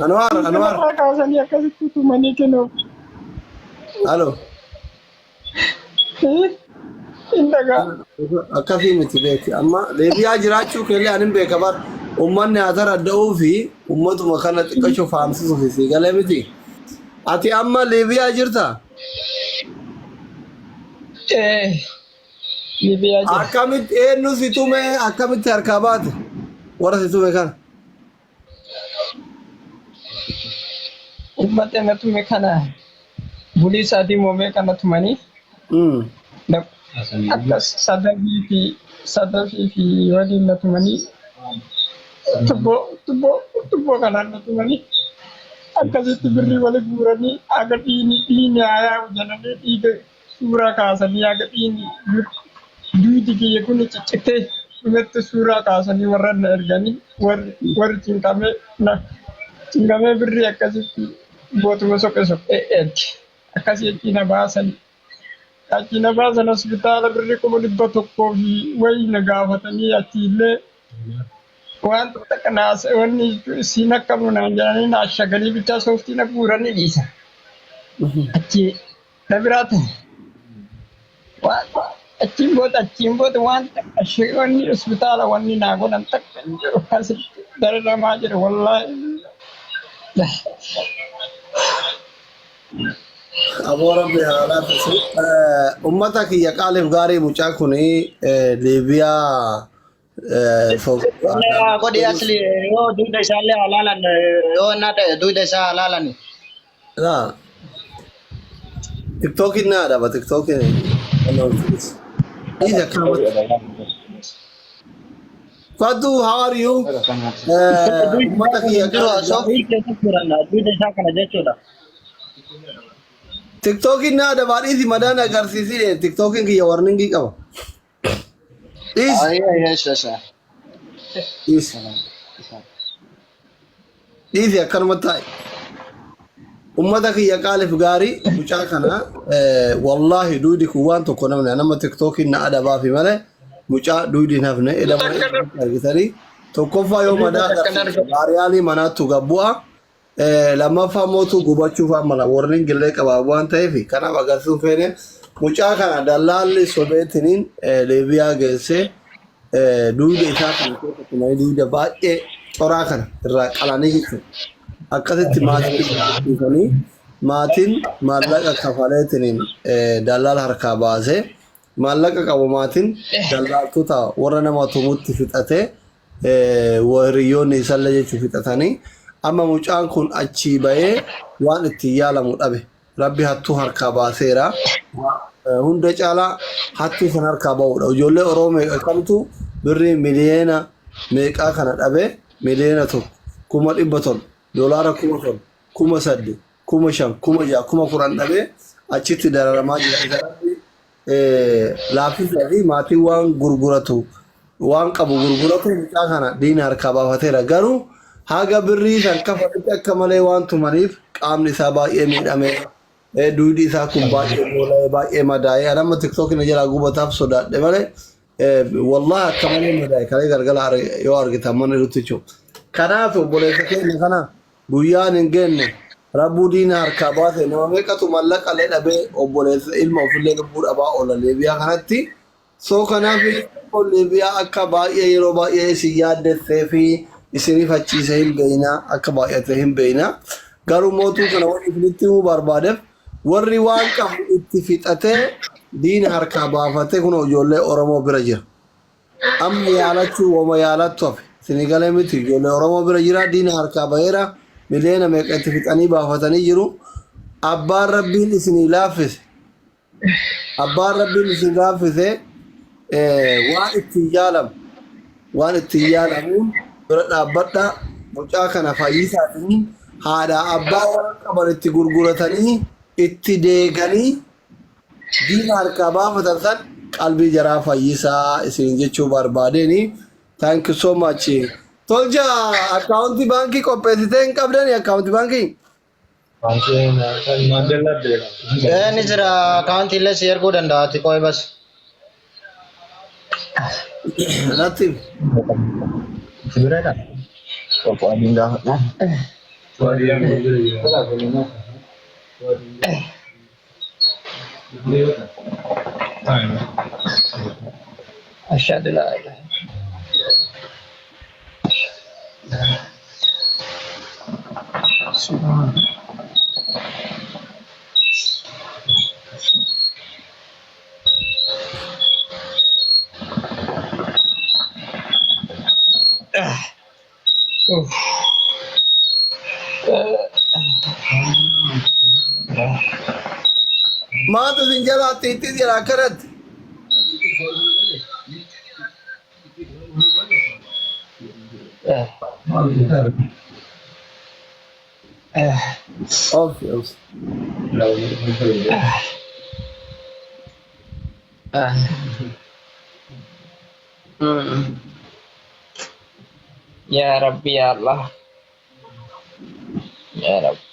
Anwar. Kaasanii akkasitti tumanii kennuuf. Halo. Indagaa. Akkasii miti beekti. Amma deebi'aa jiraachuu keellee ani hin beeka bar. Uummanni haatara adda'uu fi uummatuma kana xiqqashoo faamsisuuf si galee miti. Ati amma deebi'aa jirtaa? Libiyaa jira. Akkamitti eenyu si tume akkamitti harkaa baate? Warra si tume kana. Ummata na tume kana bulii isaatii moomee kana tumanii akka sadafii fi waliin na tumanii tubboo kanaan na tumanii akkasitti birrii wali guuranii aga dhiini hayaa jedhanii dhiiga suuraa kaasanii aga dhiini duuti kiyya kun ciccitee dhumatti suuraa kaasanii warra na erganii warri cinqamee birrii akkasitti bootuma soqee erge akkasii achiina baasan hospitaala birrii 100 fi wayii na gaafatanii achiillee waan xiqqanaas wanni siin akka munaan jedhanii na ashaganii bichaa sooftii na guuranii dhiisa. Achi na biraa ta'e achiin booda waan wanni hospitaala wanni naa godhan takka hin jiru asitti dararamaa jira wallaahi. Aboora bihaala fisi. Ummata kiyya qaaliif gaarii mucaa kuni Liibiyaa Kodi asli yo duuda isaallee halaalan yoo na ta'e duuda isaa halaalan. TikTokin na adaba TikTokin. Isa kama. Fadu, how are you? Ummata kiyya Soofii keessatti jiran duuda isaa kana jechuudha. TikTokin na adaba dhiisi madaan agarsiisii TikTokin kiyya warningii qaba. Dhiisi akkanumatti taa'e. Ummata kiyya qaaliif gaarii mucaa kana wallaahi duudi kun waan tokko namni nama TikTokin na adabaa fi malee mucaa duudi nafne edama argitanii tokkoffaa yoo madaa gaariyaalii manaattu gabbu'a lammaffaa mootuu gubachuuf mala warreen gillee qabaa waan ta'eef kanaaf agarsiisuun feene mucaa kana dallaalli sobeetiniin Liibiyaa geessee duuda isaa kana keessatti duuda baay'ee coraa kana irraa qalanii jechuudha. Akkasitti maatiin maallaqa kafaleetiniin dallaala harkaa baasee maallaqa qabu maatiin dallaaltota warra nama tumutti fixatee wariyyoonni isallee jechuun fixatanii amma mucaan kun achii bahee waan ittiin yaalamu dhabe rabbi hattuu harkaa baaseera. Hunda caalaa hattuu san harkaa ba'uudha. Ijoollee Oromoo kamtu birrii miliyoona meeqaa kana dhabe miliyoona tokko 100,000 doolaara 10,000 8,000 5,000 6,000 10,000 dhabe achitti dararamaa jira. Laaffisa fi maatiin waan gurguratu waan qabu gurguratu mucaa kana diina harkaa baafateera. Garuu haga birrii san kafalatti akka malee waan tumaniif qaamni isaa baay'ee miidhame. Duudi isaa kun baay'ee madaa'ee anamma TikTokin jala gubataaf sodaadhe malee wallahi akka malee madaa'e kalee galgala yoo argitan mana irratti jechuudha. Kanaaf obboleessa keenya kana guyyaan hin geenne rabbuu diina harkaa baase nama meeqatu mallaqa lee dhabee obboleessa ilma ofillee lubbuu dhabaa oola Liibiyaa kanatti. Soo kanaaf Liibiyaa akka baay'ee yeroo baay'ee isin yaaddessee fi isiniif achiisee hin beeknaa akka baay'atee hin beeknaa. Garuu mootuu kana waan isinitti himuu barbaadeef warri waan qabu itti fixatee diina harkaa baafatee kun ijoollee Oromoo bira jira. Amma yaalachuu wama yaalattu hafe. Sinigalee miti ijoollee Oromoo bira jira diina harkaa baheera miliyoona meeqa itti fixanii baafatanii jiru. Abbaan rabbiin isinii laaffise. Abbaan rabbiin isin laaffise waan ittiin yaalamu. Waan ittiin yaalamuun bira dhaabbadha mucaa kana fayyisaatiin haadha abbaa waan qaban itti gurguratanii itti deeganii diina harkaa baafatan san qalbii jaraa fayyisaa isin jechuu barbaadeni. Thank you so much. Tolja akkaawuntii baankii qopheessitee hin qabdani akkaawuntii baankii? Ni jira akkaawuntiillee si erguu danda'a ati qo'ee bas. Natti. Sibireedha. Qophoo adiin gaafadha. أشهد لا إله سبحان أوف. Maata sin jalaa xiixxii jira akkanatti. Obsi, obsi. يا ربي يا الله يا ربي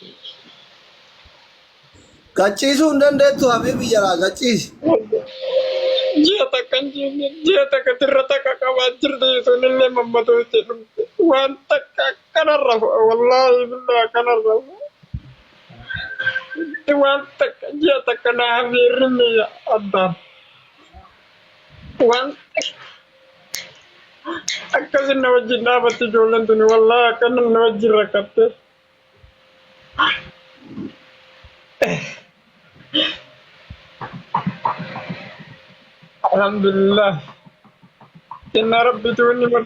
Qachiisuu hin dandeettu habiibi jalaa qachiisi. ji'a takkan jenne ji'a takka tirra takka qabaa jirti sunillee mammatoo jedhamte waan takka akkanarra wallaahi billaa akkanarra waan takka ji'a takka naa hafeerrinne addaan waan akkasin na wajjin dhaabatti ijoolleen tuni wallaahi akkana na wajjin rakkatte alhamdulillah inna rabbi tuni mar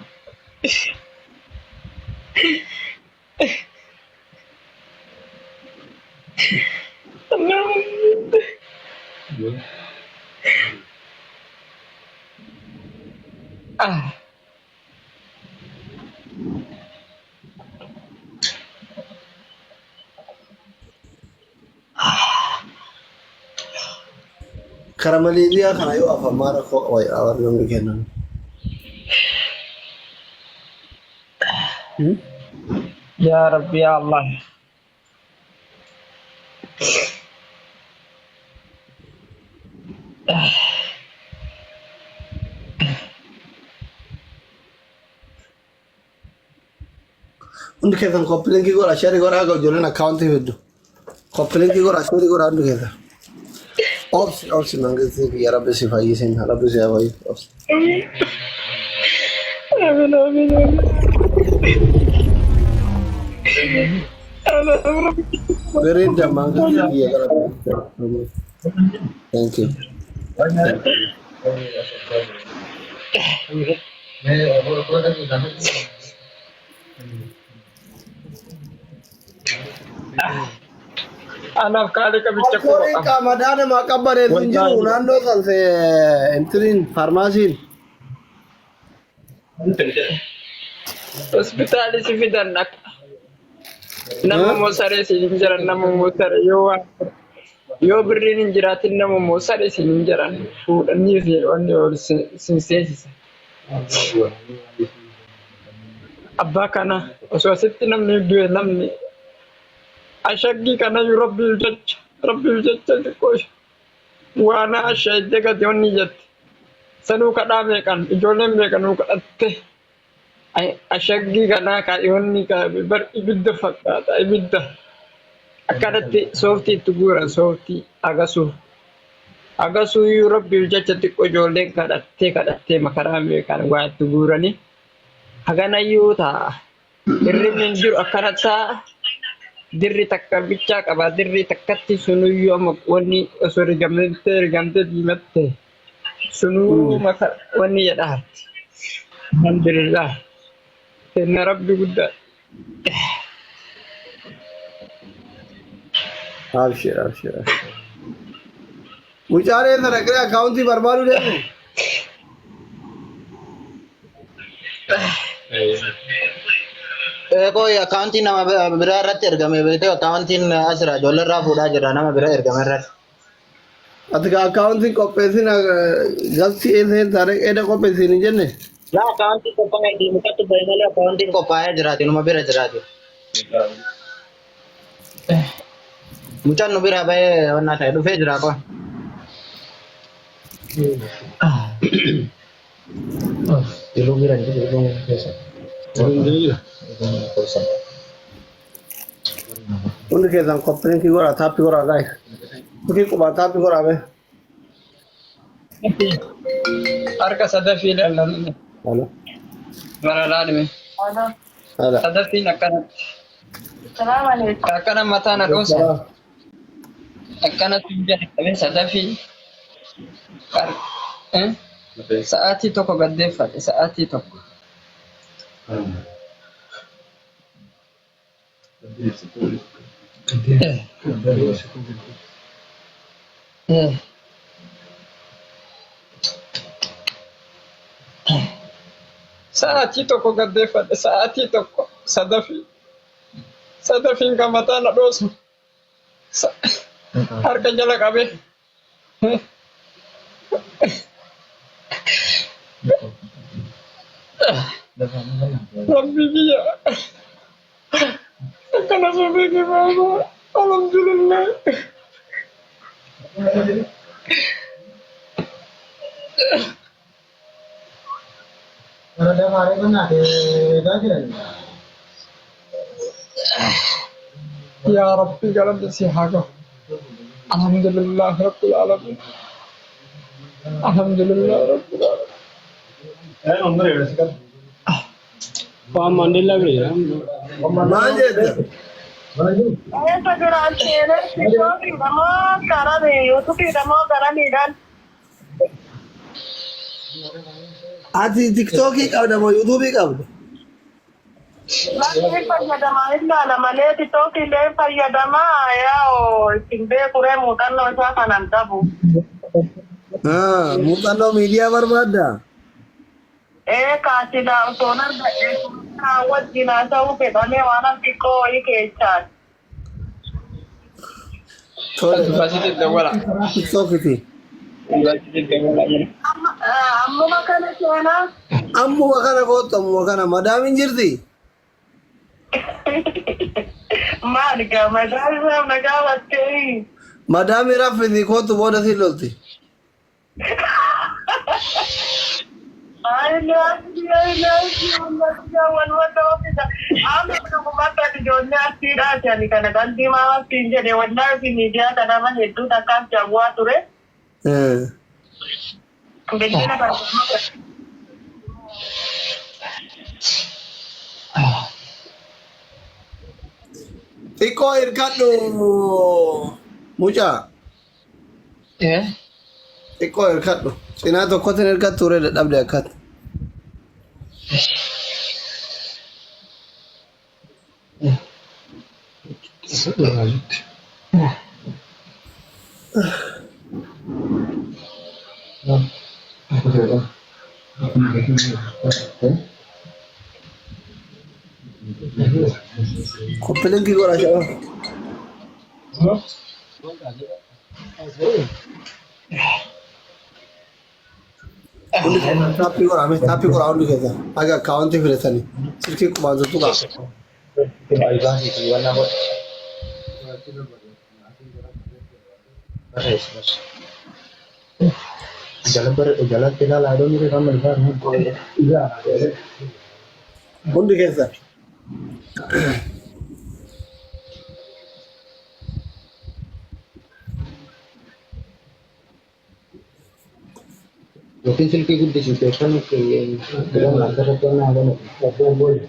Karamaliibiyaa kana yoo afaan maara koo warri namni kennan. ya rabbi ya allah Hundi keessan koppilinkii godha shari godhaa ga ijoolleen akkaawuntii fiddu. Koppilinkii godha shari godhaa hundi keessan. Obsi, obsi mangistii biyya rabbi si fayyisin rabbi si haa fayyisu. Obsi. amin amin amin Bareeda mangistii biyya kana. Thank you. anaaf kaale qabicha ko Korii qamadaan maqaa bareedu hin jiru naannoo kan intiriin faarmaasiin. hospitaali si fidan akka nama moosaree si hin jiran nama moosaree yoo birriin hin jiraatin nama moosaree si hin jiran fuudhanii fi wanni ol sin seensisa abbaa kana osoo asitti namni du'e namni ashaggii kana yu rabbii jecha xiqqoo waan ashayde gadi onni jette sanuu kadhaa meeqan ijoolleen meeqanuu kadhatte ashaggii kanaa kaayyoonni bar ibidda fakkaata ibidda akkanatti sooftii itti guuran sooftii agasuu yu rabbii jecha xiqqoo ijoolleen kadhattee makaraa meeqan waa itti guuranii haganayyuu ta'a hirribni hin jiru akkana ta'a dirri takka bichaa qaba dirri takkatti sunuyyuu amma wanni osoo rigamtee diimatte sunuu maka wanni jedhaatti alhamdulillah kenna rabbi guddaa Abshir, abshir. Mucaalee sana gara akkaawuntii barbaaduu deemu. Koi accounting nama bira irratti ergame beekte accounting asirraa ijoollee irraa fuudhaa jira nama bira ergame irratti. Ati ka akkaawuntii qopheessin galtii eessa taane edda qopheessin hin jenne. Yaa accounting qophaa'ee deemu kattu bahe malee accounting qophaa'ee jiraati numa bira jiraati. Mucaan nu bira bahee wannaa ta'e dhufee jira koo. Iluu bira hin jiru keessa. Hundi keessan qophiin kii godha taappii godhaa gaa'e. Kii qubaa taappii godhaa bee. Harka sadaffii dhallanne. Alo. Bara laalime. Haadha. Sadaffiin akkanatti. Salaam alaikum. Akkana mataa na dhoosa. Akkanatti hin jalqabe sadaffii. Sa'aatii tokko gaddeeffadhe sa'aatii tokko. Sa'aatii tokko gaddeeffadhe sa'aatii tokko sadaffii. Sadaffiin kan mataa na dhoosu. Harka jala qabee. Rabbi kiyya. Akkana soofee kibaabaa. Alhamdulillah. Ya Rabbi galanti si haga. Alhamdulillah Rabbil alamin. Alhamdulillah Rabbil alamin. Maal jette? Essa durante ele ficou que vamos cara de YouTube vamos cara miran. Ati tiktookii qabda moo yuutuubii qabda? Lagi fayyadama illa la malee TikTok illee fayyadama yaa ittiin beekure muuxannoo isaa kanan qabu. Muuxannoo miidiyaa barbaadda? Kaasila osoo nargadhee wajjin haa ta'uu fedhamee waan xiqqoo wayii keessaan. Basitti dawwala. Tiktookiti. Basitti dawwala. Ammuma kana seenaa. Ammuma kana kootu ammuma kana madaamin jirti? Maal gaamadaa isaa nagaa bakkee. Madaami raffiti kootu booda si lolti. Xiqqoo hirkadhu mucaa. Xiqqoo hirkadhu. Cinaa tokkotti hirkattu ture dadhabde akkatti. Koppeleen kii godhaa shabaa. Hundi keessan taappii godhaa hundi keessan. Aga akkaawwantii filatanii. Silkii qubaan tuttuqaa. Hundi keessan. Mungkin silki guddisiisu kan bilang asirratti waan haadhamu obboon boole.